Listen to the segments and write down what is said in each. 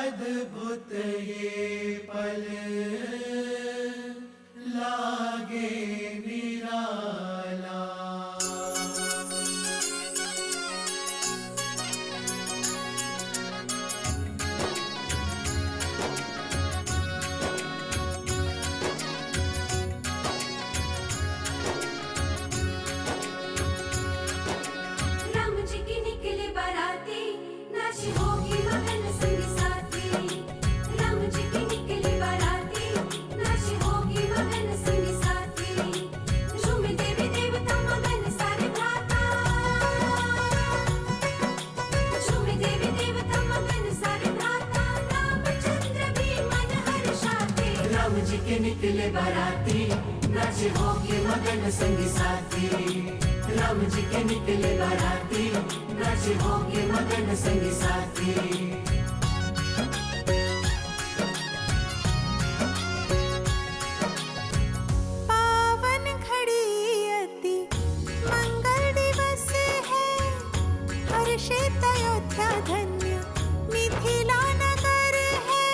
अद्भुत ये पल लागे निराला। राम जी की निकले बाराती, नाच होगी मगन संग साथी। राम जी की निकले बाराती, नाच होगी मगन संग साथी। झूमे देवी देवता मगन सारे भ्राता, झूमे देवी देवता मगन सारे भ्राता। रामचंद्र भी मन हर्षाते, राम जी के निकले बाराती, नाच होगी मगन संगी साथी। राम जी के निकले बाराती, नाच होगी मगन संगी साथी। पावन घड़ी अति मंगल दिवस है, हर्षित अयोध्या धन्य मिथिला नगर है।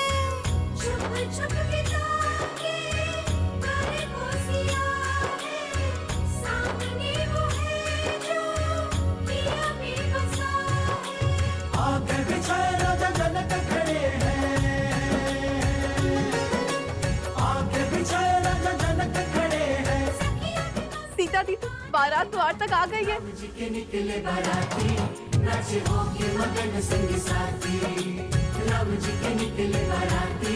छुप छुप बिता के घर को सिया है, सामने वो है जो पिया में बसा है। आगे बिछाए राजा जनक खड़े हैं, आगे बिछाए राजा जनक खड़े हैं। सीता दी बारात द्वार तक आ गई है। राम जी के निकले बाराती, नाच होगी मगन संगी साथी। राम जी के निकले बाराती,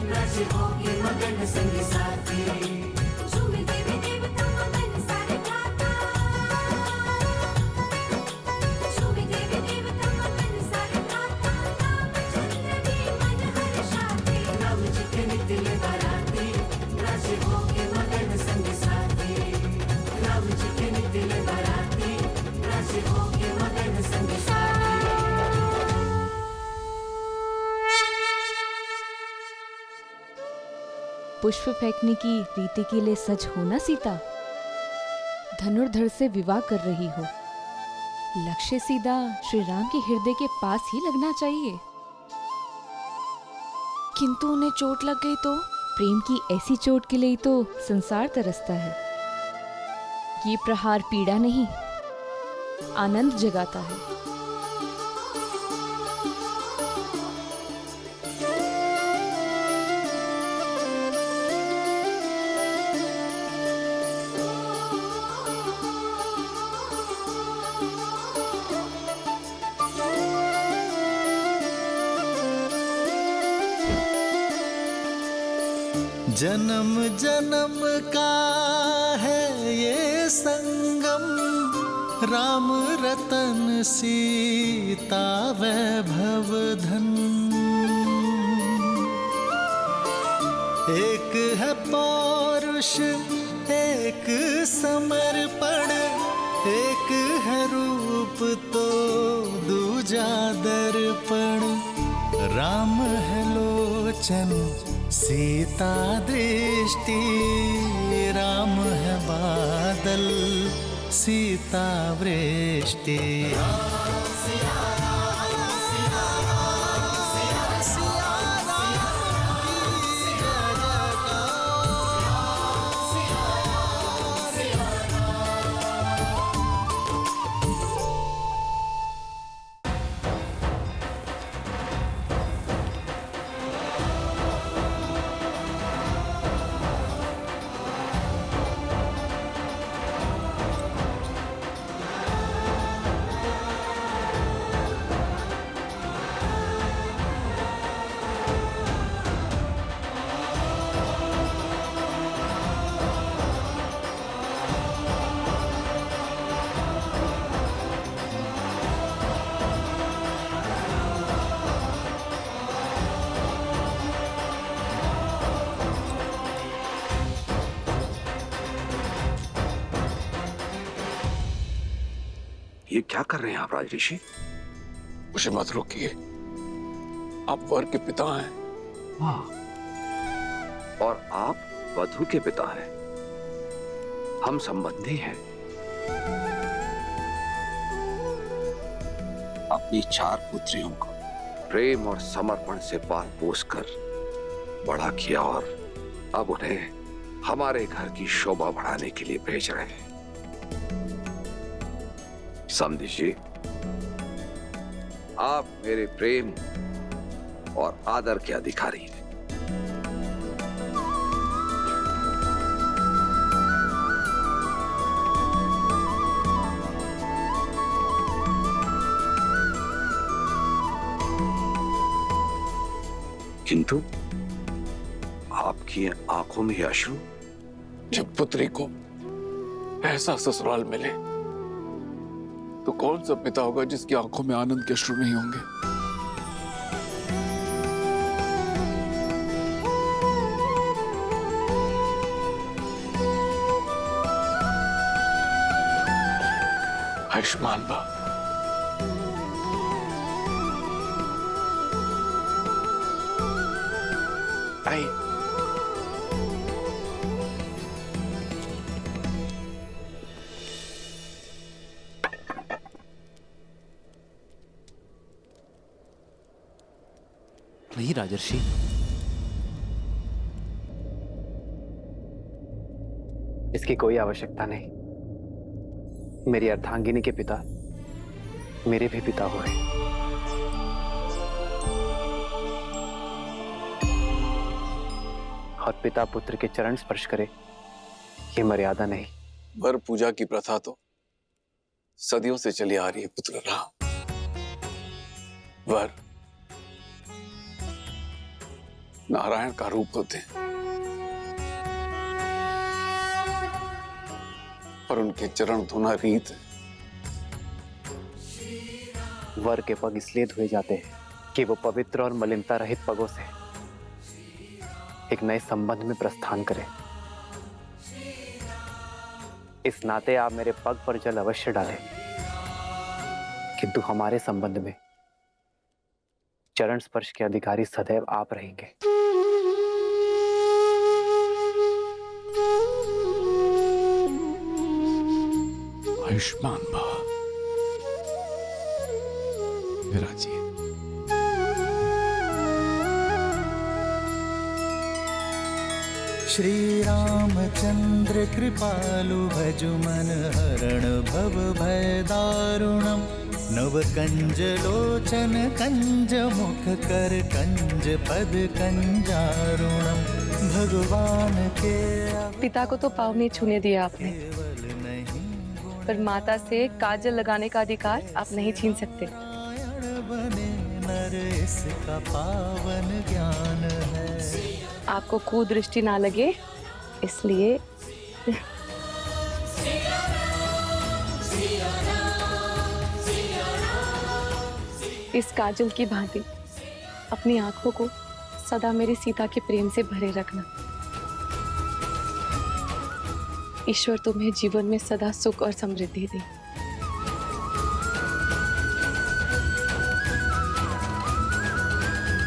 नाच होगी मगन संगी साथी। झूमे देवी देवता मगन सारे भ्राता, झूमे देवी देवता मगन सारे भ्राता। रामचंद्र भी मन हर्षाते, राम जी के निकले बाराती, नाच होगी मगन संगी साथी। राम जी के निकले बाराती, नाच होगी मगन संगी साथी। पुष्प फेंकने की रीति के लिए सच हो ना सीता। धनुर्धर से विवाह कर रही हो, लक्ष्य सीधा श्री राम के हृदय के पास ही लगना चाहिए। किंतु उन्हें चोट लग गई तो? प्रेम की ऐसी चोट के लिए तो संसार तरसता है। ये प्रहार पीड़ा नहीं, आनंद जगाता है। जन्म जन्म का है ये संगम, राम रतन सीता वैभव धन। एक है पौरुष एक समर्पण, एक है रूप तो दूजा दर्पण। राम है लोचन सीता दृष्टि, राम है बादल सीता वृष्टि। ये क्या कर रहे हैं आप राजऋषि? मुझे मत रोकिए, आप वर के पिता हैं। हाँ, और आप वधु के पिता हैं। हम संबंधी हैं। अपनी 4 पुत्रियों को प्रेम और समर्पण से पाल पोस कर बड़ा किया और अब उन्हें हमारे घर की शोभा बढ़ाने के लिए भेज रहे हैं। समझिए, आप मेरे प्रेम और आदर के अधिकारी हैं। किंतु आपकी आंखों में अश्रु? जब पुत्री को ऐसा ससुराल मिले तो कौन सा पिता होगा जिसकी आंखों में आनंद के अश्रु नहीं होंगे? आयुष्मान भव। आई नहीं राजर्षि, इसकी कोई आवश्यकता नहीं। मेरी अर्धांगिनी के पिता मेरे भी पिता हुए। और पिता पुत्र के चरण स्पर्श करे, ये मर्यादा नहीं। वर पूजा की प्रथा तो सदियों से चली आ रही है पुत्र राम। वर नारायण का रूप होते हैं और उनके चरण धोना रीत है। वर के पग इसलिए धोए जाते हैं कि वो पवित्र और मलिनता रहित पगों से एक नए संबंध में प्रस्थान करें। इस नाते आप मेरे पग पर जल अवश्य डालें, किंतु हमारे संबंध में चरण स्पर्श के अधिकारी सदैव आप रहेंगे। आयुष्मान भव। विराजिए। श्री रामचंद्र कृपालु भजु मन हरण भव भय दारुणम। नव कंज लोचन कंज मुख कर कंज पद कंजारुणम। भगवान के पिता को तो पाँव नहीं छूने दिया आपने, पर माता से काजल लगाने का अधिकार आप नहीं छीन सकते। बने नर इसका पावन ज्ञान है। आपको कुदृष्टि ना लगे इसलिए इस काजल की भांति अपनी आंखों को सदा मेरी सीता के प्रेम से भरे रखना। ईश्वर तुम्हें जीवन में सदा सुख और समृद्धि दे।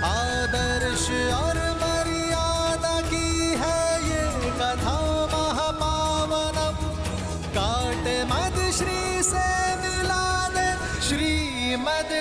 आदर्श और मर्यादा की है ये कथा महापावनम। काट मद श्री से मिला दे श्रीमद